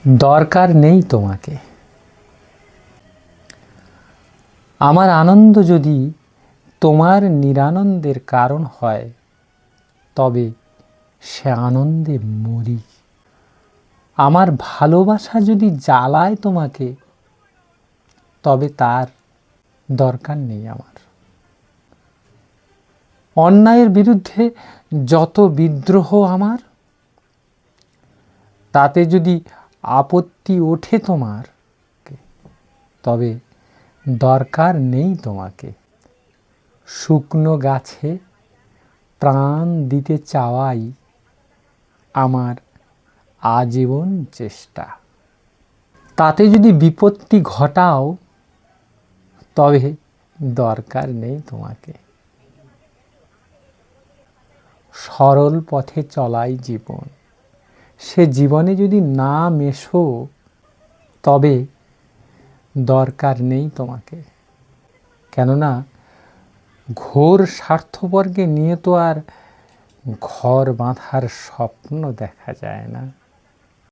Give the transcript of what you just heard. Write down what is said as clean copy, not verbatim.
দরকার নেই তোমাকে। আমার আনন্দ যদি তোমার নিরানন্দের কারণ হয়, তবে সে আনন্দে মরি। আমার ভালোবাসা যদি জ্বালায় তোমাকে, তবে তার দরকার নেই আমার। অন্যায়ের বিরুদ্ধে যত বিদ্রোহ আমার, তাতে যদি আপত্তি ওঠে তোমার, তবে দরকার নেই তোমাকে। শুকনো গাছে প্রাণ দিতে চাওয়াই আমার আজীবন চেষ্টা। তাতে যদি বিপত্তি ঘটাও, তবে দরকার নেই তোমাকে। সরল পথে চলাই জীবন, সে জীবনে যদি না মেশো, তবে দরকার নেই তোমাকে। কেননা ঘোর স্বার্থপরকে নিয়ে তো আর ঘর বাঁধার স্বপ্ন দেখা যায় না।